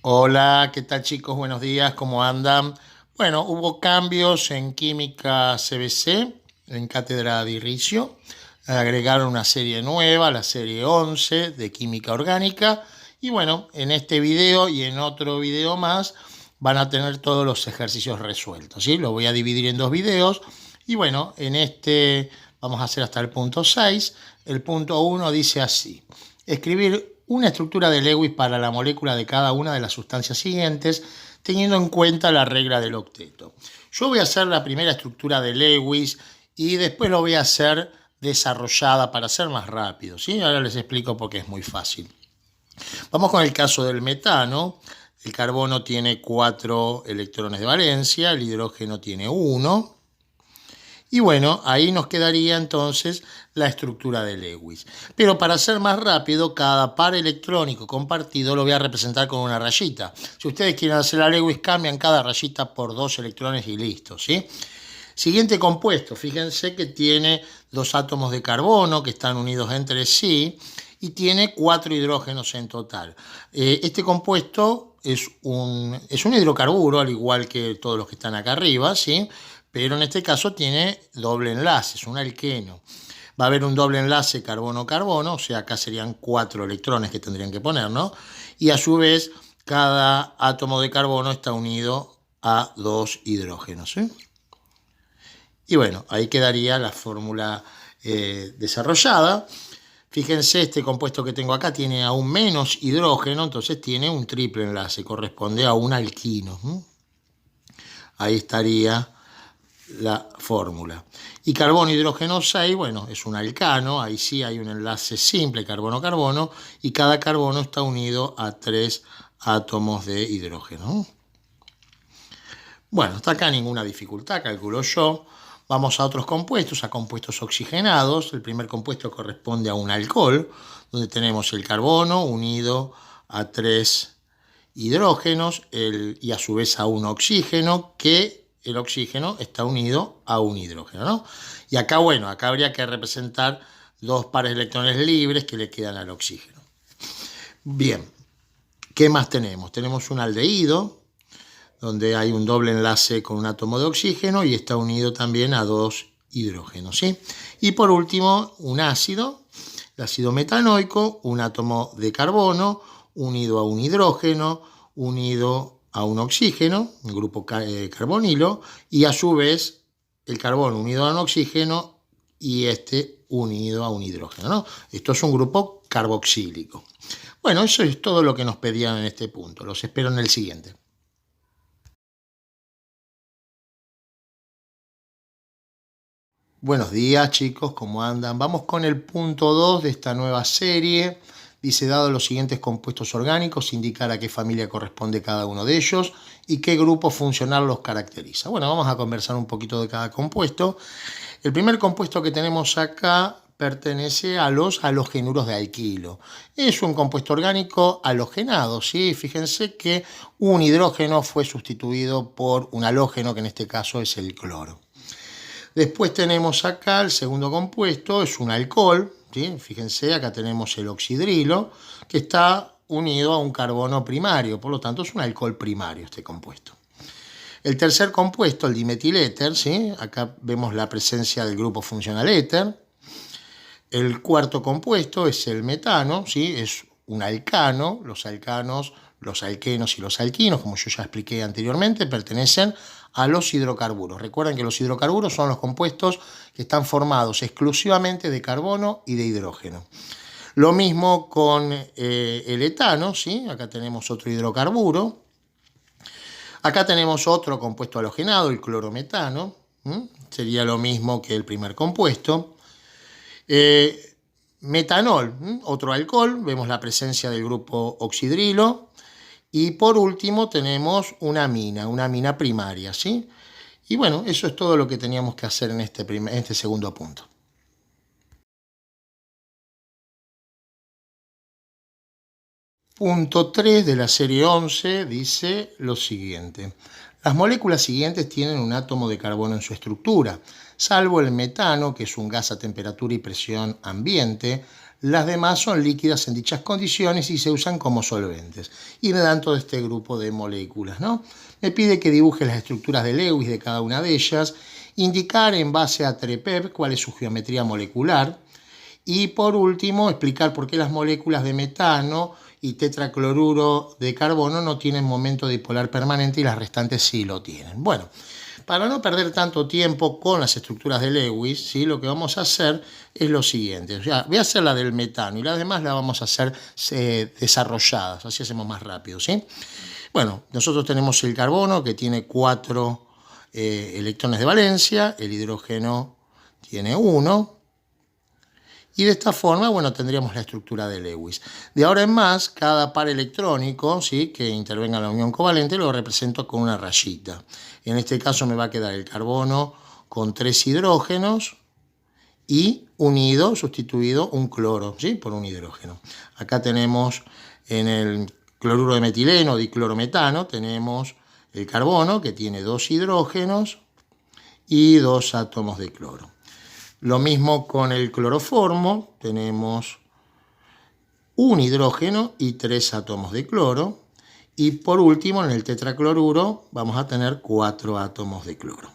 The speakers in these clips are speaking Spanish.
Hola, ¿qué tal chicos? Buenos días, ¿cómo andan? Bueno, hubo cambios en química CBC, en cátedra de Irricio. Agregaron una serie nueva, la serie 11 de química orgánica. Y bueno, en este video y en otro video más van a tener todos los ejercicios resueltos, ¿sí? Lo voy a dividir en dos videos. Y bueno, en este vamos a hacer hasta el punto 6. El punto 1 dice así: escribir una estructura de Lewis para la molécula de cada una de las sustancias siguientes, teniendo en cuenta la regla del octeto. Yo voy a hacer la primera estructura de Lewis y después lo voy a hacer desarrollada para ser más rápido, ¿sí? Ahora les explico por qué es muy fácil. Vamos con el caso del metano. El carbono tiene 4 electrones de valencia, el hidrógeno tiene 1. Y bueno, ahí nos quedaría entonces la estructura de Lewis. Pero para ser más rápido, cada par electrónico compartido lo voy a representar con una rayita. Si ustedes quieren hacer la Lewis, cambian cada rayita por 2 electrones y listo, ¿sí? Siguiente compuesto, fíjense que tiene 2 átomos de carbono que están unidos entre sí y tiene 4 hidrógenos en total. Este compuesto es un hidrocarburo, al igual que todos los que están acá arriba, ¿sí? Pero en este caso tiene doble enlace, es un alqueno. Va a haber un doble enlace carbono-carbono, o sea, acá serían 4 electrones que tendrían que poner, ¿no? Y a su vez, cada átomo de carbono está unido a 2 hidrógenos, ¿sí? Y bueno, ahí quedaría la fórmula desarrollada. Fíjense, este compuesto que tengo acá tiene aún menos hidrógeno, entonces tiene un triple enlace, corresponde a un alquino. Ahí estaría la fórmula. Y carbono, hidrógeno 6, bueno, es un alcano, ahí sí hay un enlace simple, carbono-carbono, y cada carbono está unido a 3 átomos de hidrógeno. Bueno, hasta acá ninguna dificultad, calculo yo. Vamos a otros compuestos, a compuestos oxigenados. El primer compuesto corresponde a un alcohol, donde tenemos el carbono unido a 3 hidrógenos y a su vez a un oxígeno, que el oxígeno está unido a un hidrógeno, ¿no? Y acá, bueno, acá habría que representar 2 pares de electrones libres que le quedan al oxígeno. Bien, ¿qué más tenemos? Tenemos un aldehído, donde hay un doble enlace con un átomo de oxígeno y está unido también a 2 hidrógenos, ¿sí? Y por último, un ácido, el ácido metanoico, un átomo de carbono unido a un hidrógeno, unido a un oxígeno, un grupo carbonilo, y a su vez el carbono unido a un oxígeno y este unido a un hidrógeno, ¿no? Esto es un grupo carboxílico. Bueno, eso es todo lo que nos pedían en este punto. Los espero en el siguiente. Buenos días chicos, ¿cómo andan? Vamos con el punto 2 de esta nueva serie. Dice, dado los siguientes compuestos orgánicos, indicar a qué familia corresponde cada uno de ellos y qué grupo funcional los caracteriza. Bueno, vamos a conversar un poquito de cada compuesto. El primer compuesto que tenemos acá pertenece a los halogenuros de alquilo. Es un compuesto orgánico halogenado, ¿sí? Fíjense que un hidrógeno fue sustituido por un halógeno, que en este caso es el cloro. Después tenemos acá el segundo compuesto, es un alcohol, ¿sí? Fíjense, acá tenemos el oxidrilo, que está unido a un carbono primario, por lo tanto es un alcohol primario este compuesto. El tercer compuesto, el dimetiléter, ¿sí? Acá vemos la presencia del grupo funcional éter. El cuarto compuesto es el metano, ¿sí? Es un alcano, los alcanos, los alquenos y los alquinos, como yo ya expliqué anteriormente, pertenecen a los hidrocarburos. Recuerden que los hidrocarburos son los compuestos que están formados exclusivamente de carbono y de hidrógeno. Lo mismo con el etano, ¿sí? Acá tenemos otro hidrocarburo. Acá tenemos otro compuesto halogenado, el clorometano. Sería lo mismo que el primer compuesto. Metanol, otro alcohol. Vemos la presencia del grupo oxidrilo. Y por último tenemos una amina primaria, ¿sí? Y bueno, eso es todo lo que teníamos que hacer en este segundo punto. Punto 3 de la serie 11 dice lo siguiente. Las moléculas siguientes tienen un átomo de carbono en su estructura, salvo el metano, que es un gas a temperatura y presión ambiente. Las demás son líquidas en dichas condiciones y se usan como solventes. Y me dan todo este grupo de moléculas, ¿no? Me pide que dibuje las estructuras de Lewis de cada una de ellas, indicar en base a TREPEP cuál es su geometría molecular y por último explicar por qué las moléculas de metano y tetracloruro de carbono no tienen momento dipolar permanente y las restantes sí lo tienen. Bueno, para no perder tanto tiempo con las estructuras de Lewis, ¿sí? Lo que vamos a hacer es lo siguiente. O sea, voy a hacer la del metano y las demás las vamos a hacer desarrolladas, así hacemos más rápido, ¿sí? Bueno, nosotros tenemos el carbono que tiene 4 electrones de valencia, el hidrógeno tiene 1. Y de esta forma, bueno, tendríamos la estructura de Lewis. De ahora en más, cada par electrónico, ¿sí?, que intervenga en la unión covalente lo represento con una rayita. En este caso me va a quedar el carbono con 3 hidrógenos y unido, sustituido un cloro, ¿sí?, por un hidrógeno. Acá tenemos en el cloruro de metileno, diclorometano, tenemos el carbono que tiene 2 hidrógenos y 2 átomos de cloro. Lo mismo con el cloroformo, tenemos un hidrógeno y 3 átomos de cloro. Y por último, en el tetracloruro vamos a tener 4 átomos de cloro.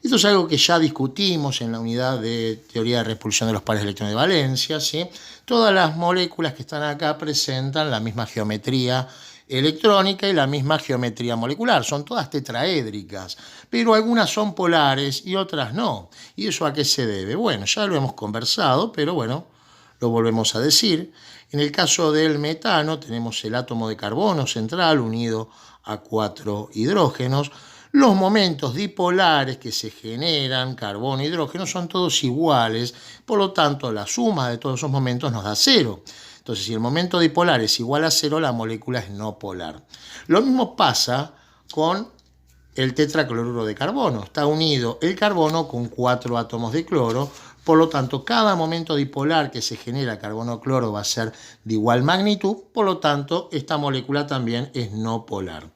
Esto es algo que ya discutimos en la unidad de teoría de repulsión de los pares de electrones de valencia, ¿sí? Todas las moléculas que están acá presentan la misma geometría electrónica y la misma geometría molecular. Son todas tetraédricas, pero algunas son polares y otras no. ¿Y eso a qué se debe? Bueno, ya lo hemos conversado, pero bueno, lo volvemos a decir. En el caso del metano tenemos el átomo de carbono central unido a 4 hidrógenos. Los momentos dipolares que se generan, carbono e hidrógeno, son todos iguales, por lo tanto la suma de todos esos momentos nos da 0. Entonces, si el momento dipolar es igual a 0, la molécula es no polar. Lo mismo pasa con el tetracloruro de carbono. Está unido el carbono con 4 átomos de cloro, por lo tanto, cada momento dipolar que se genera carbono-cloro va a ser de igual magnitud, por lo tanto, esta molécula también es no polar.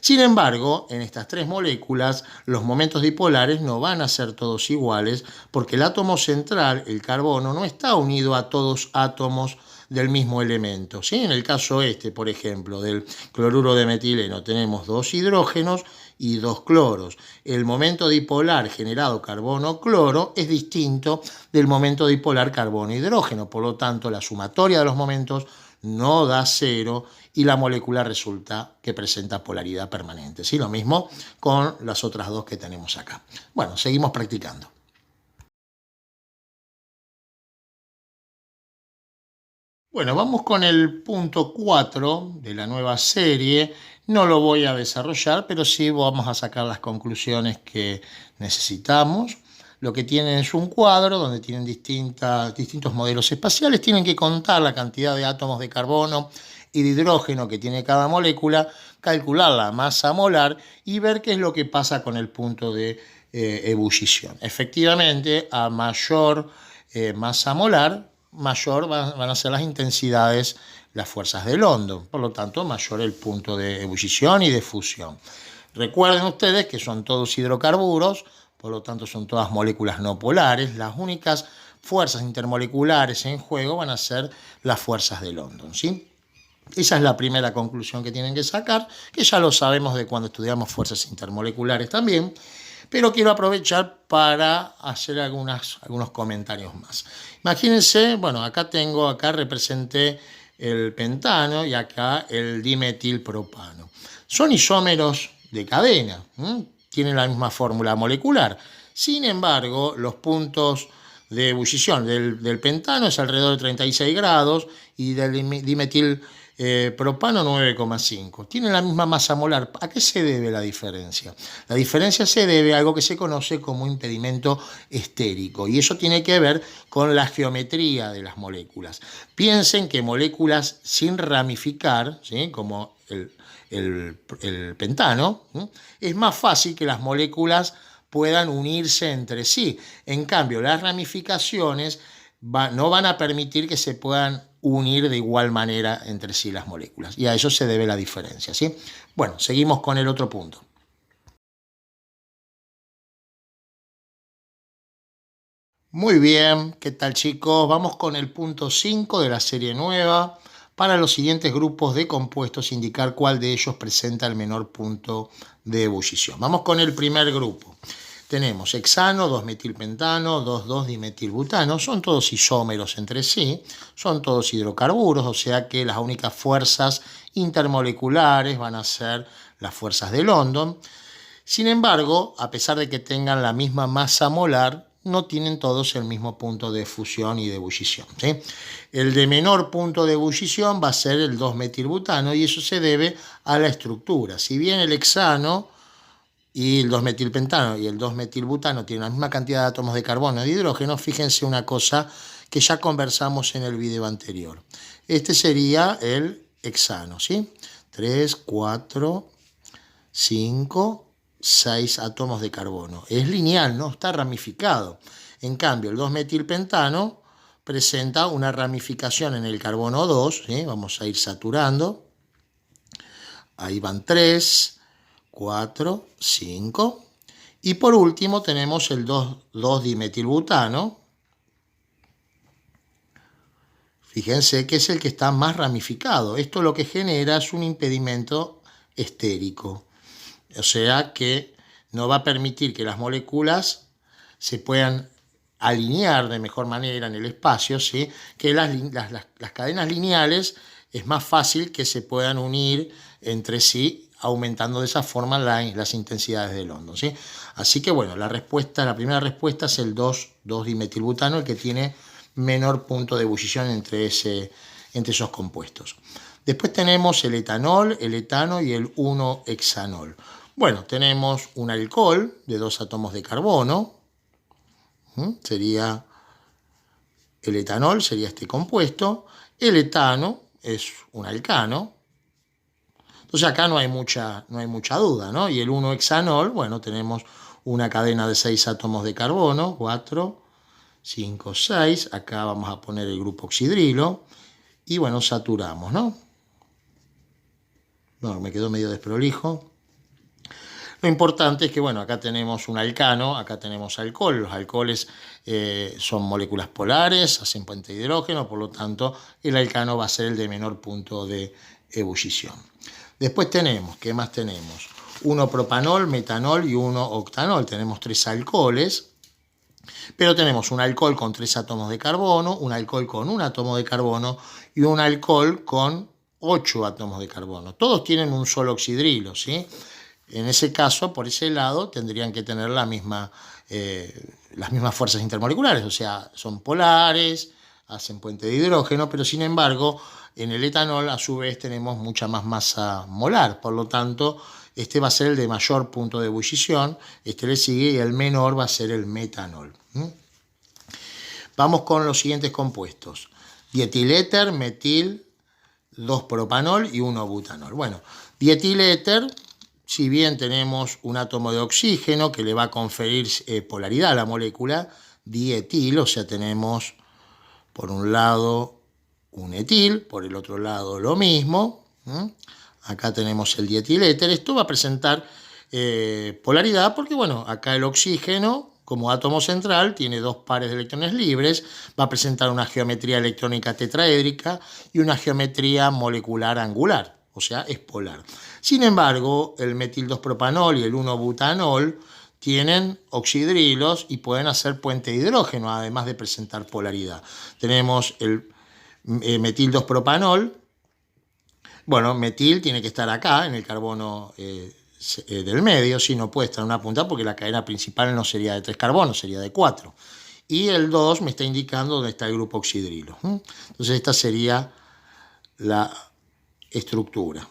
Sin embargo, en estas 3 moléculas, los momentos dipolares no van a ser todos iguales, porque el átomo central, el carbono, no está unido a todos átomos del mismo elemento, ¿sí? En el caso por ejemplo, del cloruro de metileno, tenemos 2 hidrógenos y 2 cloros. El momento dipolar generado carbono-cloro es distinto del momento dipolar carbono-hidrógeno, por lo tanto, la sumatoria de los momentos no da 0 y la molécula resulta que presenta polaridad permanente, ¿sí? Lo mismo con las otras 2 que tenemos acá. Bueno, seguimos practicando. Bueno, vamos con el punto 4 de la nueva serie. No lo voy a desarrollar, pero sí vamos a sacar las conclusiones que necesitamos. Lo que tienen es un cuadro donde tienen distintos modelos espaciales. Tienen que contar la cantidad de átomos de carbono y de hidrógeno que tiene cada molécula, calcular la masa molar y ver qué es lo que pasa con el punto de ebullición. Efectivamente, a mayor masa molar, mayor van a ser las intensidades, las fuerzas de London. Por lo tanto, mayor el punto de ebullición y de fusión. Recuerden ustedes que son todos hidrocarburos, por lo tanto son todas moléculas no polares. Las únicas fuerzas intermoleculares en juego van a ser las fuerzas de London, ¿sí? Esa es la primera conclusión que tienen que sacar, que ya lo sabemos de cuando estudiamos fuerzas intermoleculares también, pero quiero aprovechar para hacer algunos comentarios más. Imagínense, bueno, acá representé el pentano y acá el dimetilpropano. Son isómeros de cadena, tienen la misma fórmula molecular. Sin embargo, los puntos de ebullición del pentano es alrededor de 36 grados y del dimetilpropano 9,5. Tienen la misma masa molar. ¿A qué se debe la diferencia? La diferencia se debe a algo que se conoce como impedimento estérico y eso tiene que ver con la geometría de las moléculas. Piensen que moléculas sin ramificar, ¿sí?, como el pentano, es más fácil que las moléculas puedan unirse entre sí. En cambio, las ramificaciones no van a permitir que se puedan unir de igual manera entre sí las moléculas. Y a eso se debe la diferencia, ¿sí? Bueno, seguimos con el otro punto. Muy bien, ¿qué tal chicos? Vamos con el punto 5 de la serie nueva. Para los siguientes grupos de compuestos, indicar cuál de ellos presenta el menor punto de ebullición. Vamos con el primer grupo. Tenemos hexano, 2-metilpentano, 2,2-dimetilbutano. Son todos isómeros entre sí, son todos hidrocarburos, o sea que las únicas fuerzas intermoleculares van a ser las fuerzas de London. Sin embargo, a pesar de que tengan la misma masa molar, no tienen todos el mismo punto de fusión y de ebullición, ¿sí? El de menor punto de ebullición va a ser el 2-metilbutano y eso se debe a la estructura. Si bien el hexano y el 2-metilpentano y el 2-metilbutano tienen la misma cantidad de átomos de carbono y de hidrógeno, fíjense una cosa que ya conversamos en el video anterior. Este sería el hexano, ¿sí? 3, 4, 5... 6 átomos de carbono. Es lineal, no está ramificado. En cambio, el 2-metilpentano presenta una ramificación en el carbono 2. ¿Sí? Vamos a ir saturando. Ahí van 3, 4, 5. Y por último tenemos el 2,2-dimetilbutano. Fíjense que es el que está más ramificado. Esto lo que genera es un impedimento estérico. O sea que no va a permitir que las moléculas se puedan alinear de mejor manera en el espacio, ¿sí? Que las cadenas lineales es más fácil que se puedan unir entre sí, aumentando de esa forma las intensidades de London, ¿sí? Así que bueno, la primera respuesta es el 2,2-dimetilbutano, el que tiene menor punto de ebullición entre esos compuestos. Después tenemos el etanol, el etano y el 1-hexanol. Bueno, tenemos un alcohol de 2 átomos de carbono. Sería el etanol, sería este compuesto. El etano es un alcano. Entonces acá no hay mucha duda, ¿no? Y el 1-hexanol, bueno, tenemos una cadena de 6 átomos de carbono. 4, 5, 6. Acá vamos a poner el grupo oxidrilo. Y bueno, saturamos, ¿no? No, me quedó medio desprolijo. Lo importante es que, bueno, acá tenemos un alcano, acá tenemos alcohol. Los alcoholes son moléculas polares, hacen puente de hidrógeno, por lo tanto, el alcano va a ser el de menor punto de ebullición. Después tenemos, ¿qué más tenemos? 1-propanol, metanol y 1-octanol. Tenemos 3 alcoholes, pero tenemos un alcohol con 3 átomos de carbono, un alcohol con 1 átomo de carbono y un alcohol con 8 átomos de carbono. Todos tienen un solo oxidrilo, ¿sí? En ese caso, por ese lado, tendrían que tener las mismas fuerzas intermoleculares, o sea, son polares, hacen puente de hidrógeno, pero sin embargo, en el etanol a su vez tenemos mucha más masa molar, por lo tanto, este va a ser el de mayor punto de ebullición, este le sigue y el menor va a ser el metanol. Vamos con los siguientes compuestos: dietiléter, metil, 2-propanol y 1-butanol. Bueno, dietiléter, si bien tenemos un átomo de oxígeno que le va a conferir polaridad a la molécula, dietil, o sea, tenemos por un lado un etil, por el otro lado lo mismo. Acá tenemos el dietiléter. Esto va a presentar polaridad porque, bueno, acá el oxígeno, como átomo central, tiene 2 pares de electrones libres, va a presentar una geometría electrónica tetraédrica y una geometría molecular angular, o sea, es polar. Sin embargo, el metil 2-propanol y el 1-butanol tienen oxidrilos y pueden hacer puente de hidrógeno, además de presentar polaridad. Tenemos el metil 2-propanol. Bueno, metil tiene que estar acá, en el carbono del medio, si no puede estar en una punta porque la cadena principal no sería de 3 carbonos, sería de 4. Y el 2 me está indicando dónde está el grupo oxidrilo. Entonces esta sería la estructura.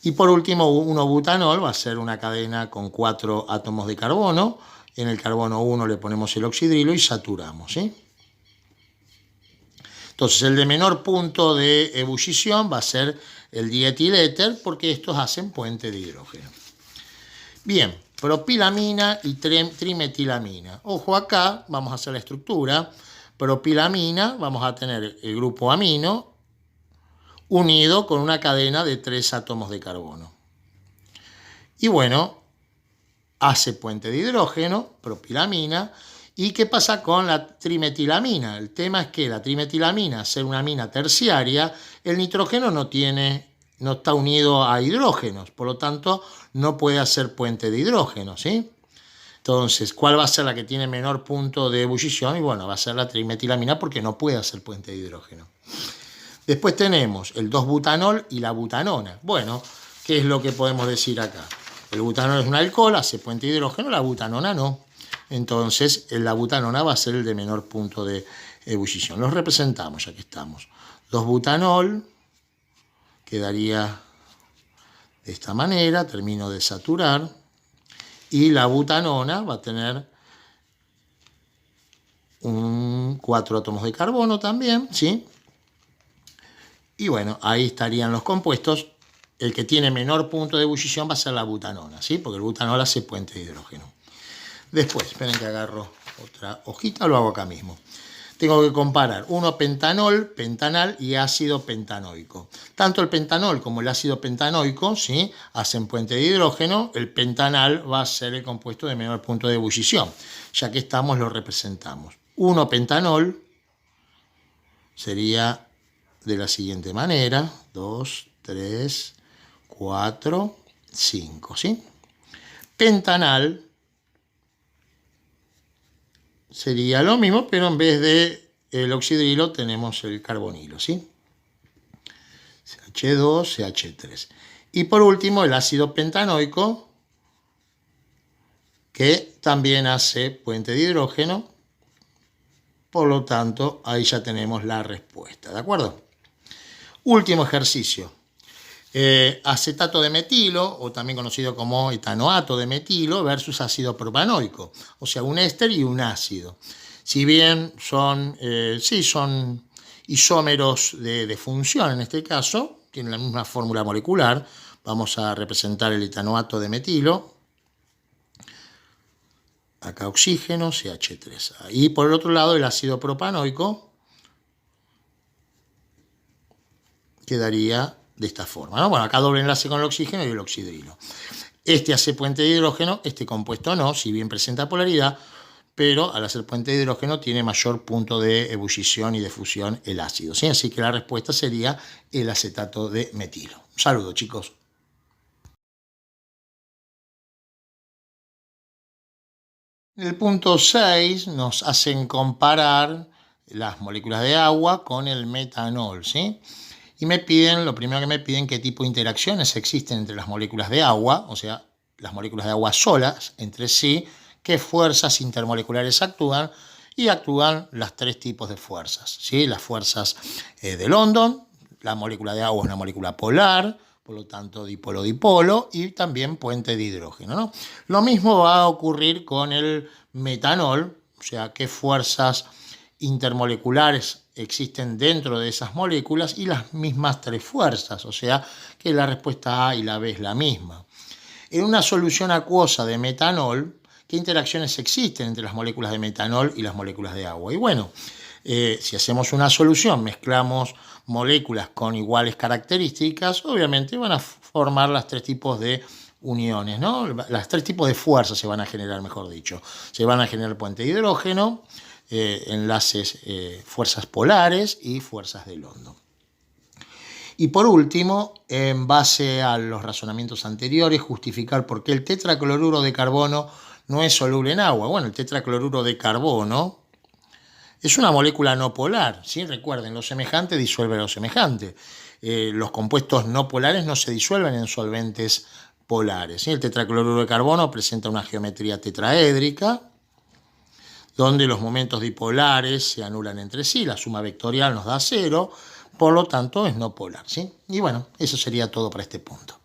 Y por último, 1-butanol va a ser una cadena con 4 átomos de carbono. En el carbono 1 le ponemos el oxidrilo y saturamos, ¿sí? Entonces, el de menor punto de ebullición va a ser el dietiléter porque estos hacen puente de hidrógeno. Bien, propilamina y trimetilamina. Ojo acá, vamos a hacer la estructura. Propilamina, vamos a tener el grupo amino unido con una cadena de 3 átomos de carbono. Y bueno, hace puente de hidrógeno, propilamina, ¿Y qué pasa con la trimetilamina? El tema es que la trimetilamina, al ser una amina terciaria, el nitrógeno no está unido a hidrógenos, por lo tanto no puede hacer puente de hidrógeno, ¿sí? Entonces, ¿cuál va a ser la que tiene menor punto de ebullición? Y bueno, va a ser la trimetilamina porque no puede hacer puente de hidrógeno. Después tenemos el 2-butanol y la butanona. Bueno, ¿qué es lo que podemos decir acá? El butanol es un alcohol, hace puente de hidrógeno, la butanona no. Entonces, la butanona va a ser el de menor punto de ebullición. Los representamos, ya que estamos. 2-butanol quedaría de esta manera, termino de saturar. Y la butanona va a tener 4 átomos de carbono también, ¿sí? Y bueno, ahí estarían los compuestos. El que tiene menor punto de ebullición va a ser la butanona, ¿sí? Porque el butanol hace puente de hidrógeno. Después, esperen que agarro otra hojita, lo hago acá mismo. Tengo que comparar 1-pentanol, pentanal y ácido pentanoico. Tanto el pentanol como el ácido pentanoico, ¿sí?, hacen puente de hidrógeno. El pentanal va a ser el compuesto de menor punto de ebullición. Ya que estamos, lo representamos. 1-pentanol sería de la siguiente manera. 2, 3, 4, 5, ¿sí? Pentanal sería lo mismo, pero en vez de el oxidrilo tenemos el carbonilo, ¿sí? CH2, CH3. Y por último, el ácido pentanoico, que también hace puente de hidrógeno. Por lo tanto, ahí ya tenemos la respuesta, ¿de acuerdo? Último ejercicio. Acetato de metilo, o también conocido como etanoato de metilo, versus ácido propanoico, o sea, un éster y un ácido. Si bien son isómeros de función en este caso, tienen la misma fórmula molecular, vamos a representar el etanoato de metilo, acá oxígeno, CH3. Y por el otro lado el ácido propanoico quedaría de esta forma, ¿no? Bueno, acá doble enlace con el oxígeno y el oxidrilo. Este hace puente de hidrógeno, este compuesto no, si bien presenta polaridad, pero al hacer puente de hidrógeno tiene mayor punto de ebullición y de fusión el ácido, ¿sí? Así que la respuesta sería el acetato de metilo. Un saludo, chicos. En el punto 6 nos hacen comparar las moléculas de agua con el metanol, ¿sí? Y me piden, lo primero que me piden, qué tipo de interacciones existen entre las moléculas de agua, o sea, las moléculas de agua solas entre sí, qué fuerzas intermoleculares actúan, y actúan los 3 tipos de fuerzas, ¿sí? Las fuerzas de London, la molécula de agua es una molécula polar, por lo tanto dipolo-dipolo, y también puente de hidrógeno, ¿no? Lo mismo va a ocurrir con el metanol, o sea, qué fuerzas intermoleculares existen dentro de esas moléculas y las mismas 3 fuerzas, o sea que la respuesta A y la B es la misma. En una solución acuosa de metanol, ¿qué interacciones existen entre las moléculas de metanol y las moléculas de agua? Y bueno, si hacemos una solución, mezclamos moléculas con iguales características, obviamente van a formar los 3 tipos de uniones, ¿no? Los 3 tipos de fuerzas se van a generar, mejor dicho. Se van a generar puente de hidrógeno, enlaces, fuerzas polares y fuerzas de London. Y por último, en base a los razonamientos anteriores, justificar por qué el tetracloruro de carbono no es soluble en agua. Bueno, el tetracloruro de carbono es una molécula no polar, ¿sí? Recuerden, lo semejante disuelve lo semejante. Los compuestos no polares no se disuelven en solventes polares, ¿sí? El tetracloruro de carbono presenta una geometría tetraédrica, donde los momentos dipolares se anulan entre sí, la suma vectorial nos da 0, por lo tanto es no polar, ¿sí? Y bueno, eso sería todo para este punto.